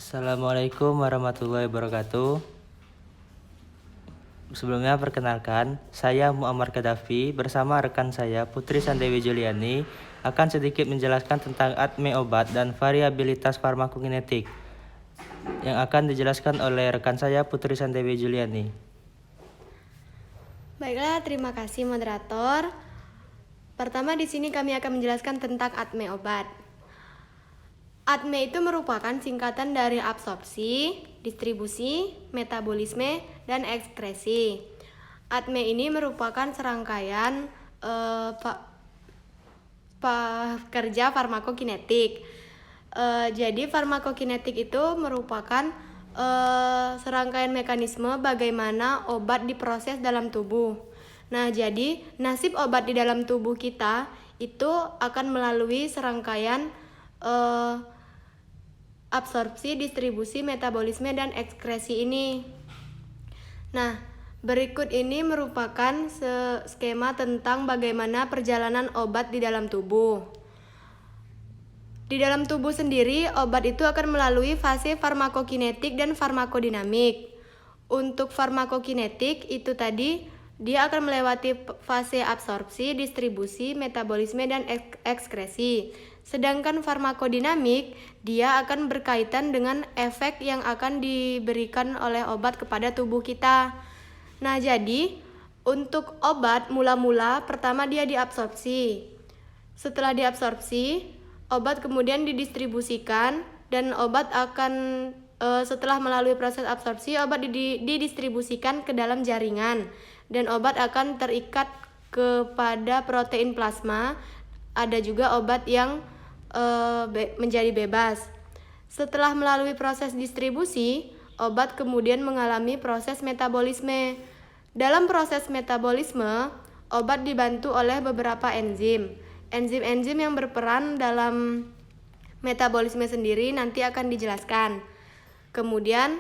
Assalamualaikum warahmatullahi wabarakatuh. Sebelumnya perkenalkan, saya Muammar Gaddafi bersama rekan saya Putri Sandewi Juliani akan sedikit menjelaskan tentang ADME obat dan variabilitas farmakokinetik yang akan dijelaskan oleh rekan saya Putri Sandewi Juliani. Baiklah, terima kasih moderator. Pertama di sini kami akan menjelaskan tentang ADME obat. ADME itu merupakan singkatan dari absorpsi, distribusi, metabolisme, dan ekskresi. ADME ini merupakan serangkaian kerja farmakokinetik. Jadi farmakokinetik itu merupakan serangkaian mekanisme bagaimana obat diproses dalam tubuh. Nah, jadi nasib obat di dalam tubuh kita itu akan melalui serangkaian absorpsi, distribusi, metabolisme, dan ekskresi ini. Nah, berikut ini merupakan skema tentang bagaimana perjalanan obat di dalam tubuh. Di dalam tubuh sendiri, obat itu akan melalui fase farmakokinetik dan farmakodinamik. Untuk farmakokinetik itu tadi, dia akan melewati fase absorpsi, distribusi, metabolisme, dan ekskresi. Sedangkan farmakodinamik, dia akan berkaitan dengan efek yang akan diberikan oleh obat kepada tubuh kita. Nah, jadi untuk obat mula-mula pertama dia diabsorpsi. Setelah diabsorpsi, obat kemudian didistribusikan dan obat akan setelah melalui proses absorpsi, obat didistribusikan ke dalam jaringan dan obat akan terikat kepada protein plasma. Ada juga obat yang menjadi bebas. Setelah melalui proses distribusi, obat kemudian mengalami proses metabolisme. Dalam proses metabolisme, obat dibantu oleh beberapa enzim. Enzim-enzim yang berperan dalam metabolisme sendiri nanti akan dijelaskan. Kemudian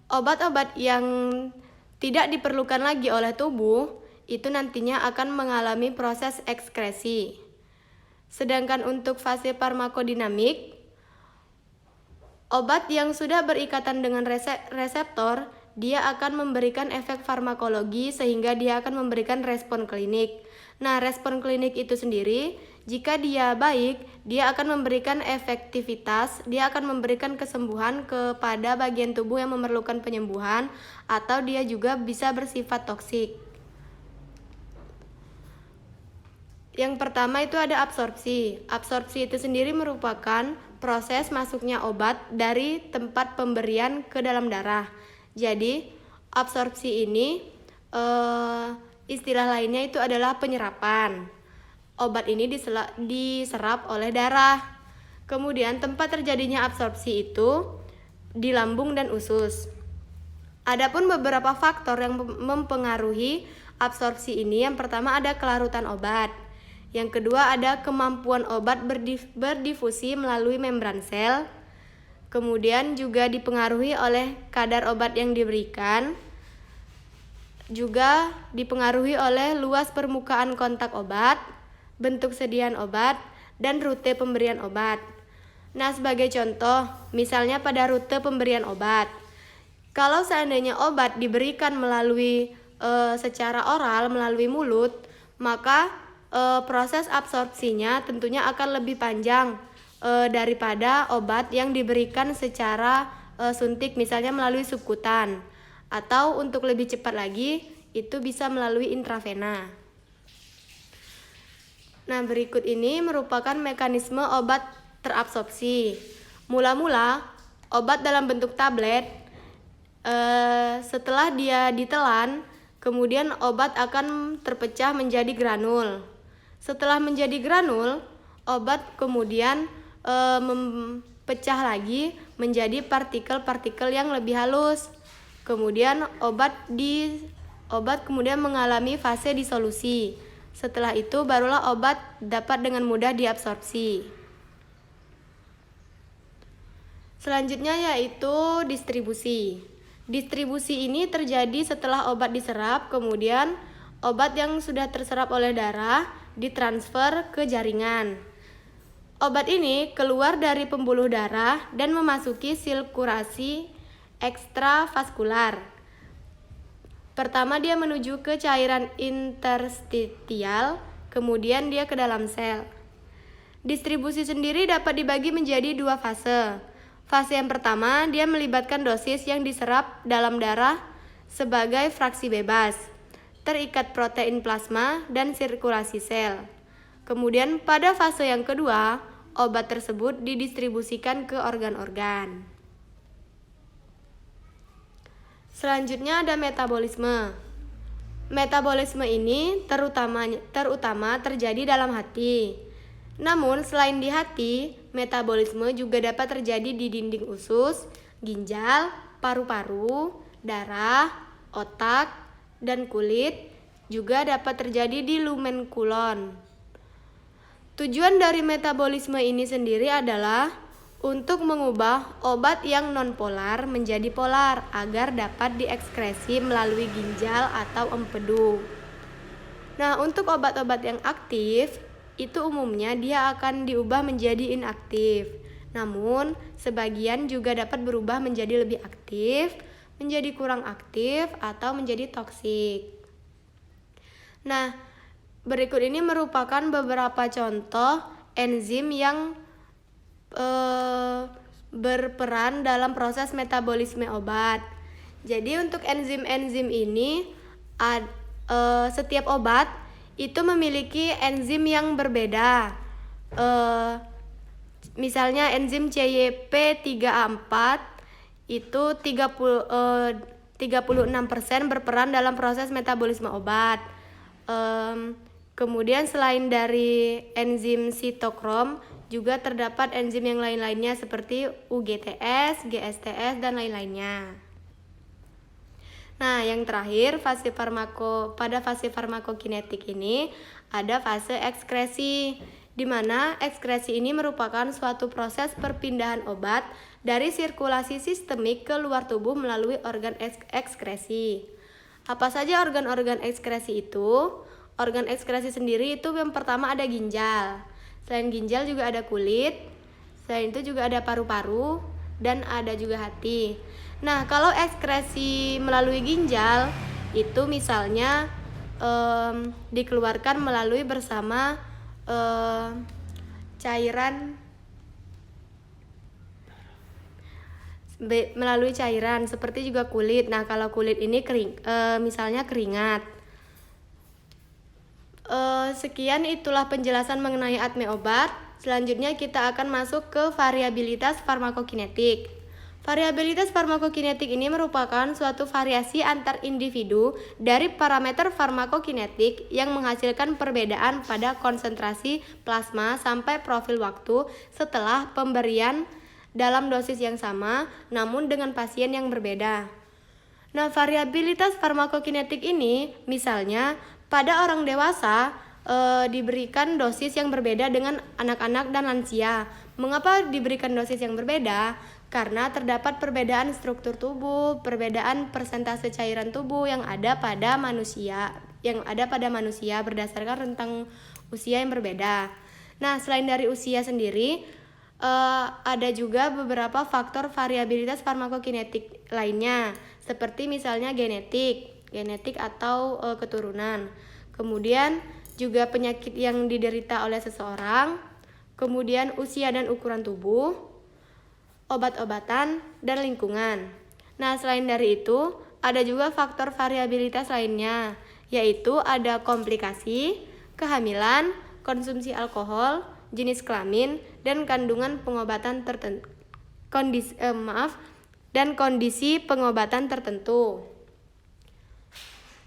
obat-obat yang tidak diperlukan lagi oleh tubuh itu nantinya akan mengalami proses ekskresi. Sedangkan untuk fase farmakodinamik, obat yang sudah berikatan dengan reseptor, dia akan memberikan efek farmakologi sehingga dia akan memberikan respon klinik. Nah, respon klinik itu sendiri, jika dia baik, dia akan memberikan efektivitas, dia akan memberikan kesembuhan kepada bagian tubuh yang memerlukan penyembuhan, atau dia juga bisa bersifat toksik. Yang pertama itu ada absorpsi. Absorpsi itu sendiri merupakan proses masuknya obat dari tempat pemberian ke dalam darah. Jadi, absorpsi ini istilah lainnya itu adalah penyerapan. Obat ini diserap oleh darah. Kemudian tempat terjadinya absorpsi itu di lambung dan usus. Adapun beberapa faktor yang mempengaruhi absorpsi ini, yang pertama ada kelarutan obat. Yang kedua ada kemampuan obat berdifusi melalui membran sel. Kemudian juga dipengaruhi oleh kadar obat yang diberikan. Juga dipengaruhi oleh luas permukaan kontak obat, bentuk sediaan obat, dan rute pemberian obat. Nah, sebagai contoh, misalnya pada rute pemberian obat. Kalau seandainya obat diberikan melalui secara oral, melalui mulut, maka proses absorpsinya tentunya akan lebih panjang daripada obat yang diberikan secara suntik, misalnya melalui subkutan, atau untuk lebih cepat lagi itu bisa melalui intravena. Nah, berikut ini merupakan mekanisme obat terabsorpsi. Mula-mula obat dalam bentuk tablet, setelah dia ditelan, kemudian obat akan terpecah menjadi granul. Setelah menjadi granul, obat kemudian pecah lagi menjadi partikel-partikel yang lebih halus. Kemudian obat kemudian mengalami fase disolusi. Setelah itu barulah obat dapat dengan mudah diabsorpsi. Selanjutnya yaitu distribusi. Distribusi ini terjadi setelah obat diserap, kemudian obat yang sudah terserap oleh darah ditransfer ke jaringan. Obat ini keluar dari pembuluh darah dan memasuki sirkulasi ekstravaskular. Pertama dia menuju ke cairan interstitial, kemudian dia ke dalam sel. Distribusi sendiri dapat dibagi menjadi 2 fase. Fase yang pertama dia melibatkan dosis yang diserap dalam darah sebagai fraksi bebas, terikat protein plasma dan sirkulasi sel. Kemudian pada fase yang kedua, obat tersebut didistribusikan ke organ-organ. Selanjutnya ada metabolisme. Metabolisme ini terutama terjadi dalam hati. Namun selain di hati, metabolisme juga dapat terjadi di dinding usus, ginjal, paru-paru, darah, otak, dan kulit. Juga dapat terjadi di lumen kulon. Tujuan dari metabolisme ini sendiri adalah untuk mengubah obat yang nonpolar menjadi polar agar dapat diekskresi melalui ginjal atau empedu. Nah, untuk obat-obat yang aktif, itu umumnya dia akan diubah menjadi inaktif. Namun, sebagian juga dapat berubah menjadi lebih aktif, menjadi kurang aktif, atau menjadi toksik. Nah, berikut ini merupakan beberapa contoh enzim yang berperan dalam proses metabolisme obat. Jadi untuk enzim-enzim ini setiap obat itu memiliki enzim yang berbeda. Misalnya enzim CYP3A4 itu 36% berperan dalam proses metabolisme obat. Kemudian selain dari enzim sitokrom, juga terdapat enzim yang lain-lainnya seperti UGTS, GSTS, dan lain-lainnya. Nah, yang terakhir pada fase farmakokinetik ini ada fase ekskresi, di mana ekskresi ini merupakan suatu proses perpindahan obat dari sirkulasi sistemik ke luar tubuh melalui organ ekskresi. Apa saja organ-organ ekskresi itu? Organ ekskresi sendiri itu yang pertama ada ginjal. Selain ginjal juga ada kulit. Selain itu juga ada paru-paru dan ada juga hati. Nah, kalau ekskresi melalui ginjal itu misalnya dikeluarkan melalui cairan seperti juga kulit. Nah, kalau kulit ini misalnya keringat. Sekian itulah penjelasan mengenai ATME obat. Selanjutnya kita akan masuk ke variabilitas farmakokinetik. Variabilitas farmakokinetik ini merupakan suatu variasi antar individu dari parameter farmakokinetik yang menghasilkan perbedaan pada konsentrasi plasma sampai profil waktu setelah pemberian dalam dosis yang sama namun dengan pasien yang berbeda. Nah, variabilitas farmakokinetik ini misalnya pada orang dewasa diberikan dosis yang berbeda dengan anak-anak dan lansia. Mengapa diberikan dosis yang berbeda? Karena terdapat perbedaan struktur tubuh, perbedaan persentase cairan tubuh yang ada pada manusia berdasarkan rentang usia yang berbeda. Nah, selain dari usia sendiri, ada juga beberapa faktor variabilitas farmakokinetik lainnya, seperti misalnya genetik atau keturunan. Kemudian juga penyakit yang diderita oleh seseorang, kemudian usia dan ukuran tubuh, obat-obatan, dan lingkungan. Nah, selain dari itu, ada juga faktor variabilitas lainnya, yaitu ada komplikasi, kehamilan, konsumsi alkohol, jenis kelamin, dan kandungan pengobatan tertentu. Kondisi pengobatan tertentu.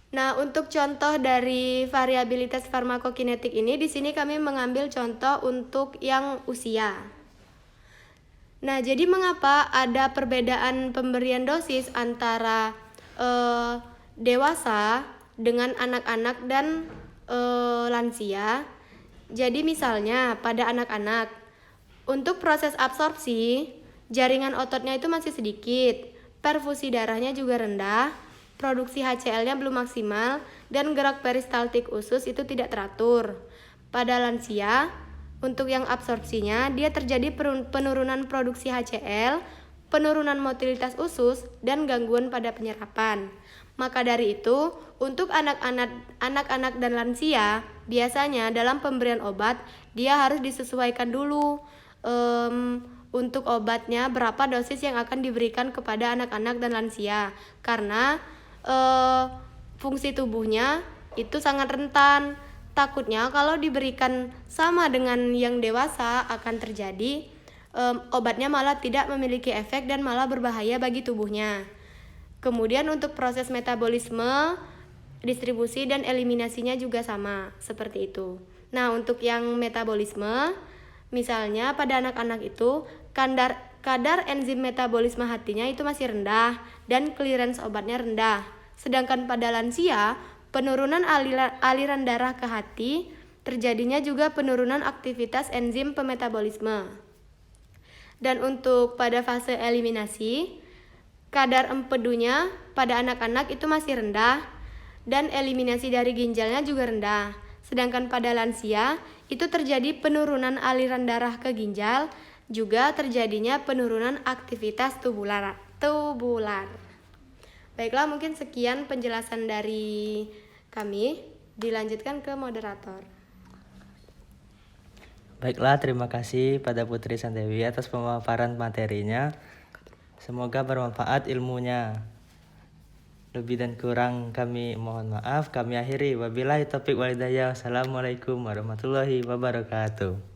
Nah, untuk contoh dari variabilitas farmakokinetik ini, di sini kami mengambil contoh untuk yang usia. Nah, jadi mengapa ada perbedaan pemberian dosis antara dewasa dengan anak-anak dan lansia? Jadi misalnya pada anak-anak, untuk proses absorpsi, jaringan ototnya itu masih sedikit, perfusi darahnya juga rendah, produksi HCl-nya belum maksimal, dan gerak peristaltik usus itu tidak teratur. Pada lansia, Untuk yang absorpsinya, dia terjadi penurunan produksi HCl, penurunan motilitas usus, dan gangguan pada penyerapan. Maka dari itu, untuk anak-anak dan lansia, biasanya dalam pemberian obat, dia harus disesuaikan dulu untuk obatnya, berapa dosis yang akan diberikan kepada anak-anak dan lansia. Karena fungsi tubuhnya itu sangat rentan. Takutnya kalau diberikan sama dengan yang dewasa akan terjadi obatnya malah tidak memiliki efek dan malah berbahaya bagi tubuhnya. Kemudian untuk proses metabolisme, distribusi dan eliminasinya juga sama seperti itu. Nah, untuk yang metabolisme, misalnya pada anak-anak itu kadar enzim metabolisme hatinya itu masih rendah dan clearance obatnya rendah. Sedangkan pada lansia, penurunan aliran darah ke hati, terjadinya juga penurunan aktivitas enzim pemetabolisme. Dan untuk pada fase eliminasi, kadar empedunya pada anak-anak itu masih rendah dan eliminasi dari ginjalnya juga rendah. Sedangkan pada lansia, itu terjadi penurunan aliran darah ke ginjal, juga terjadinya penurunan aktivitas tubular. Baiklah, mungkin sekian penjelasan dari kami. Dilanjutkan ke moderator. Baiklah, terima kasih pada Putri Sandewi atas pemaparan materinya. Semoga bermanfaat ilmunya. Lebih dan kurang kami mohon maaf. Kami akhiri. Wabillahi taufiq wal hidayah. Wassalamualaikum warahmatullahi wabarakatuh.